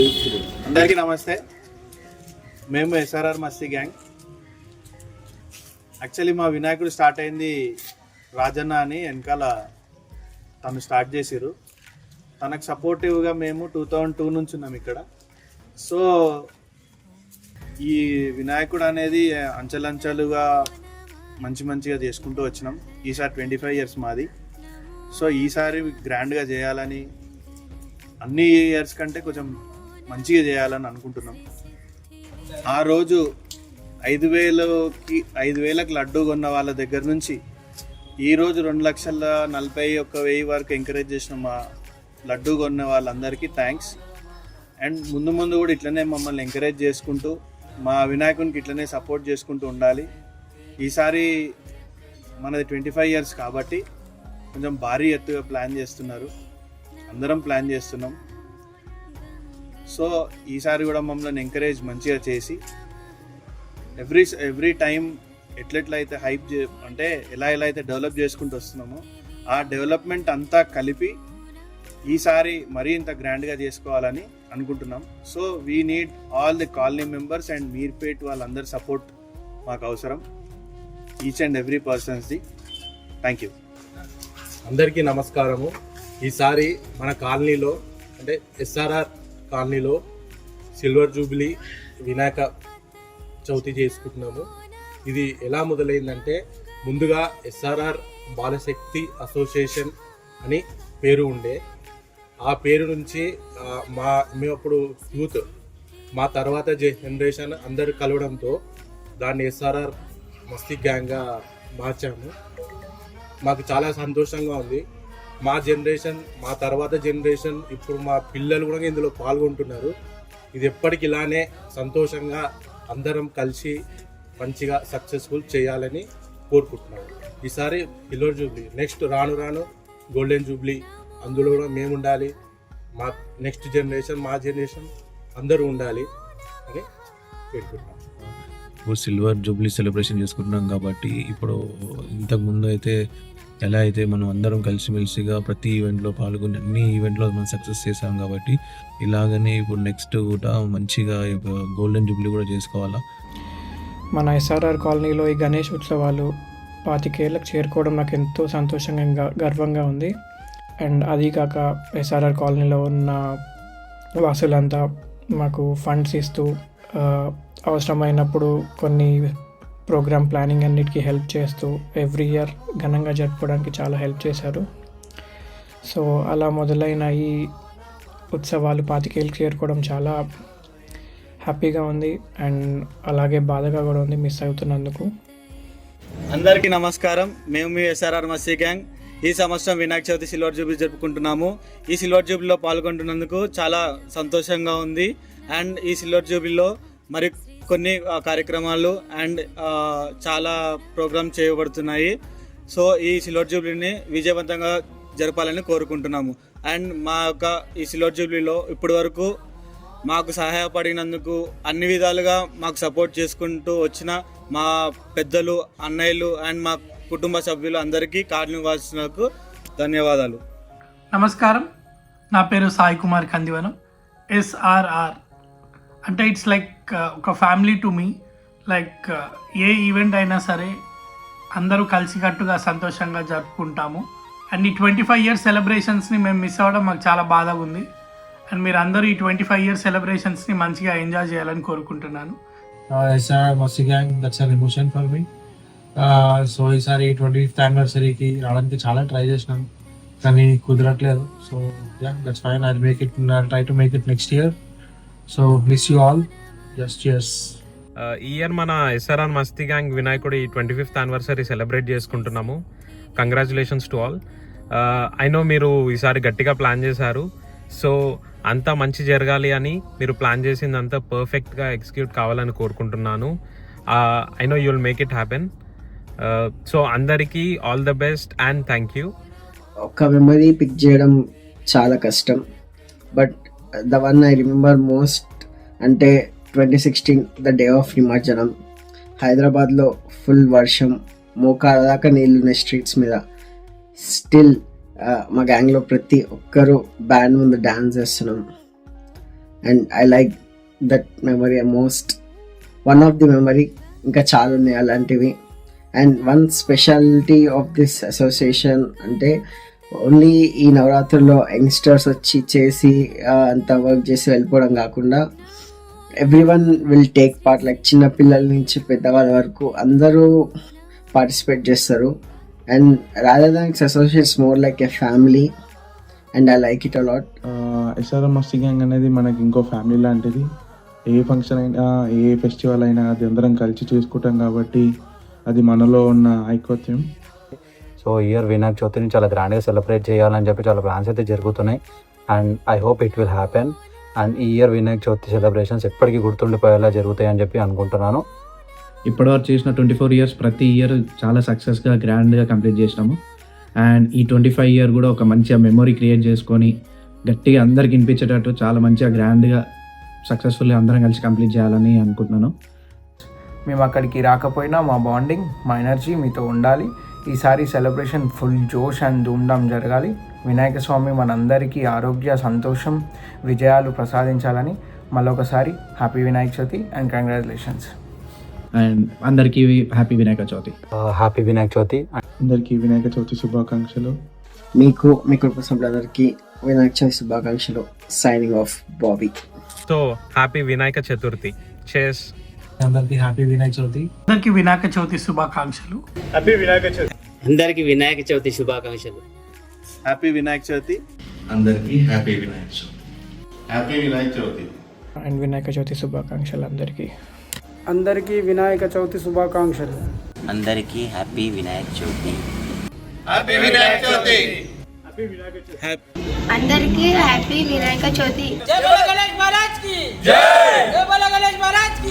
అందరికీ నమస్తే. మేము ఎస్ఆర్ఆర్ మస్తీ గ్యాంగ్. యాక్చువల్లీ మా వినాయకుడు స్టార్ట్ అయింది రాజన్న అని వెనకాల తను స్టార్ట్ చేసిరు. తనకు సపోర్టివ్గా మేము 2002 నుంచి ఉన్నాం ఇక్కడ. సో ఈ వినాయకుడు అనేది అంచెలంచెలుగా మంచిగా చేసుకుంటూ వచ్చినాం. ఈసారి 25 years మాది. సో ఈసారి గ్రాండ్గా చేయాలని, అన్ని ఇయర్స్ కంటే కొంచెం మంచిగా చేయాలని అనుకుంటున్నాం. ఆ రోజు 5,000కి లడ్డు కొన్న వాళ్ళ దగ్గర నుంచి ఈరోజు 2,41,000 వరకు ఎంకరేజ్ చేసిన మా లడ్డు కొన్న వాళ్ళందరికీ థ్యాంక్స్. అండ్ ముందు కూడా ఇట్లనే మమ్మల్ని ఎంకరేజ్ చేసుకుంటూ మా వినాయకునికి ఇట్లనే సపోర్ట్ చేసుకుంటూ ఉండాలి. ఈసారి మనది 25 years కాబట్టి కొంచెం భారీ ఎత్తుగా ప్లాన్ చేస్తున్నారు. అందరం ప్లాన్ చేస్తున్నాం. సో ఈసారి కూడా మమ్మల్ని ఎంకరేజ్ మంచిగా చేసి ఎవ్రీ టైం ఎట్లయితే హైప్ అంటే ఎలా అయితే డెవలప్ చేసుకుంటూ వస్తున్నామో ఆ డెవలప్మెంట్ అంతా కలిపి ఈసారి మరీ ఇంత గ్రాండ్గా చేసుకోవాలని అనుకుంటున్నాం. So we need all the colony members and Meerpet వాళ్ళందరి సపోర్ట్ మాకు అవసరం, ఈచ్ అండ్ ఎవ్రీ పర్సన్స్ది. Thank you. అందరికీ నమస్కారము. ఈసారి మన కాలనీలో అంటే ఎస్ఆర్ఆర్ కాలనీలో సిల్వర్ జూబ్లీ వినాయక చవితి చేసుకుంటున్నాము. ఇది ఎలా మొదలైందంటే, ముందుగా ఎస్ఆర్ఆర్ బాలశక్తి అసోసియేషన్ అని పేరు ఉండే. ఆ పేరు నుంచి మేము అప్పుడు యూత్, మా తర్వాత జనరేషన్ అందరు కలవడంతో దాన్ని ఎస్ఆర్ఆర్ మస్తీ గ్యాంగ్గా మార్చాము. మాకు చాలా సంతోషంగా ఉంది. మా జనరేషన్, మా తర్వాత జనరేషన్, ఇప్పుడు మా పిల్లలు కూడా ఇందులో పాల్గొంటున్నారు. ఇది ఎప్పటికి ఇలానే సంతోషంగా అందరం కలిసి మంచిగా సక్సెస్ఫుల్ చేయాలని కోరుకుంటున్నాము. ఈసారి సిల్వర్ జూబ్లీ, నెక్స్ట్ రాను గోల్డెన్ జూబ్లీ, అందులో కూడా మేము ఉండాలి. మా నెక్స్ట్ జనరేషన్, మా జనరేషన్ అందరూ ఉండాలి అని పెట్టుకుంటున్నాం. ఇప్పుడు సిల్వర్ జూబ్లీ సెలబ్రేషన్ చేసుకుంటున్నాం కాబట్టి ఇప్పుడు ఇంతకుముందు అయితే ఎలా అయితే మనం అందరం కలిసిమెలిసిగా ప్రతి ఈవెంట్లో పాల్గొని అన్ని ఈవెంట్లో మనం సక్సెస్ చేసాం కాబట్టి ఇలాగనే ఇప్పుడు నెక్స్ట్ కూడా మంచిగా గోల్డెన్ జూబ్లీ కూడా చేసుకోవాలా. మన ఎస్ఆర్ఆర్ కాలనీలో ఈ గణేష్ ఉత్సవాలు 25 ఏళ్ళకి చేరుకోవడం నాకు ఎంతో సంతోషంగా గర్వంగా ఉంది. అండ్ అది కాక ఎస్ఆర్ఆర్ కాలనీలో ఉన్న వాసులంతా మాకు ఫండ్స్ ఇస్తూ అవసరమైనప్పుడు కొన్ని ప్రోగ్రామ్ ప్లానింగ్ అన్నిటికీ హెల్ప్ చేస్తూ ఎవ్రీ ఇయర్ ఘనంగా జరుపుకోవడానికి చాలా హెల్ప్ చేశారు. సో అలా మొదలైన ఈ ఉత్సవాలు 25 ఏళ్ళకి చేరుకోవడం చాలా హ్యాపీగా ఉంది. అండ్ అలాగే బాధగా కూడా ఉంది మిస్ అవుతున్నందుకు. అందరికీ నమస్కారం. మేము మీ ఎస్ఆర్ఆర్ మస్తీ గ్యాంగ్. ఈ సంవత్సరం వినాయక చవితి సిల్వర్ జూబ్లీ జరుపుకుంటున్నాము. ఈ సిల్వర్ జూబ్లీలో పాల్గొంటున్నందుకు చాలా సంతోషంగా ఉంది. అండ్ ఈ సిల్వర్ జూబ్లీలో మరి కొన్ని కార్యక్రమాలు అండ్ చాలా ప్రోగ్రామ్ చేయబడుతున్నాయి. సో ఈ సిల్వర్ జూబ్లీని విజయవంతంగా జరపాలని కోరుకుంటున్నాము. అండ్ మా యొక్క ఈ సిల్వర్ జూబ్లీలో ఇప్పటి వరకు మాకు సహాయపడినందుకు, అన్ని విధాలుగా మాకు సపోర్ట్ చేసుకుంటూ వచ్చిన మా పెద్దలు, అన్నయ్యలు అండ్ మా కుటుంబ సభ్యులు అందరికీ కాలనీ వాసులకు ధన్యవాదాలు. నమస్కారం, నా పేరు సాయి కుమార్ కందివనం. ఎస్ఆర్ఆర్ అంటే ఇట్స్ లైక్ ఒక family to me. Like A event అయినా సరే అందరూ కలిసికట్టుగా సంతోషంగా జరుపుకుంటాము. అండ్ ఈ 25 years సెలబ్రేషన్స్ని మేము మిస్ అవ్వడం మాకు చాలా బాధగా ఉంది. అండ్ మీరు అందరూ ఈ 25 years సెలబ్రేషన్స్ని మంచిగా ఎంజాయ్ చేయాలని కోరుకుంటున్నాను. SRR Masti gang, that's an emotion for me. So ఈసారి 25th anniversaryకి రావడానికి చాలా ట్రై చేసినాం కానీ కుదరట్లేదు. So that's fine, I'll try to make it next year. So miss you all. Just cheers. ఈ ఇయర్ మన ఎస్ఆర్ఆర్ మస్తీ గ్యాంగ్ వినాయకుడి 25th anniversary సెలబ్రేట్ చేసుకుంటున్నాము. Congratulations to all. I know మీరు ఈసారి గట్టిగా ప్లాన్ చేశారు. సో అంతా మంచి జరగాలి అని మీరు ప్లాన్ చేసింది అంతా పర్ఫెక్ట్గా ఎగ్జిక్యూట్ కావాలని కోరుకుంటున్నాను. I know you will make it happen. So అందరికీ all the best and thank you. ఒక మెమరీ పిక్ చేయడం చాలా కష్టం, but the one I remember most అంటే 2016 ద డే ఆఫ్ నిమజ్జనం. హైదరాబాద్లో ఫుల్ వర్షం, మోకాళ్ళ దాకా నీళ్ళున్న స్ట్రీట్స్ మీద. స్టిల్ మా గ్యాంగ్లో ప్రతి ఒక్కరూ బ్యాండ్ ముందు డ్యాన్స్ చేస్తున్నాం. And I like that memory most. One of the memory, ఇంకా చాలా ఉన్నాయి అలాంటివి. And one speciality of this association అంటే ఓన్లీ ఈ నవరాత్రుల్లో యంగ్స్టర్స్ వచ్చి చేసి అంత వర్క్ చేసి వెళ్ళిపోవడం కాకుండా everyone will take part. Like చిన్నపిల్లల నుంచి పెద్దవాళ్ళ వరకు అందరూ పార్టిసిపేట్ చేస్తారు. And rather than it's associates more like a family and I like it a lot. SRR Masti gang అనేది మనకి ఇంకో ఫ్యామిలీ లాంటిది. ఏ ఫంక్షన్ అయినా ఏ ఫెస్టివల్ అయినా అది అందరం కలిసి చేసుకుంటాం కాబట్టి అది మనలో ఉన్న ఐకత్యం. సో ఇయర్ వినాయక చవితిని చాలా గ్రాండ్గా సెలబ్రేట్ చేయాలని చెప్పి చాలా ప్లాన్స్ అయితే జరుగుతున్నాయి. And I hope it will happen. And ఈ ఇయర్ వినాయక చవితి సెలబ్రేషన్స్ ఎప్పటికీ గుర్తుండిపోయేలా జరుగుతాయని చెప్పి అనుకుంటున్నాను. ఇప్పటివరకు చేసిన 24 ఇయర్స్ ప్రతి ఇయర్ చాలా సక్సెస్గా గ్రాండ్గా కంప్లీట్ చేసినాము. అండ్ ఈ 25 ఇయర్ కూడా ఒక మంచిగా మెమొరీ క్రియేట్ చేసుకొని గట్టిగా అందరికి వినిపించేటట్టు చాలా మంచిగా గ్రాండ్గా సక్సెస్ఫుల్గా అందరం కలిసి కంప్లీట్ చేయాలని అనుకుంటున్నాను. మేము అక్కడికి రాకపోయినా మా బాండింగ్, మా ఎనర్జీ మీతో ఉండాలి. ఈసారి సెలబ్రేషన్ ఫుల్ జోష్ అండ్ ధూమ్ధామ్ జరగాలి. వినాయక స్వామి మనందరికీ ఆరోగ్య, సంతోషం, విజయాలు ప్రసాదించాలని మళ్ళొకసారి happy Vinayaka Chavithi and congratulations. And అందరికీ హ్యాపీ వినాయక చవితి. హ్యాపీ వినాయక చవితి. అందరికీ వినాయక చవితి శుభాకాంక్షలు. మీకు మీ కుటుంబ సభ్యులందరికీ వినాయక చవితి శుభాకాంక్షలు. Signing off Bobby. So happy Vinayaka Chaturthi. చేస్. అందరికీ హ్యాపీ వినాయక చవితి. అందరికీ వినాయక చవితి శుభాకాంక్షలు. హ్యాపీ వినాయక చవితి. అందరికీ వినాయక చవితి శుభాకాంక్షలు. హ్యాపీ వినాయక చవితి. అందరికీ happy Vinayaka Chavithi. Happy Vinayaka Chavithi. And Vinayaka Chavithi శుభాకాంక్షలు అందరికీ. అందరికీ వినాయక చవితి శుభాకాంక్షలు. అందరికీ హ్యాపీ వినాయక చవితి. హ్యాపీ వినాయక చవితి. అందరికీ హ్యాపీ వినాయక చవితి. జై బోలో గణేష్ మహారాజ్ కి జై. జై బోలో గణేష్ మహారాజ్ కి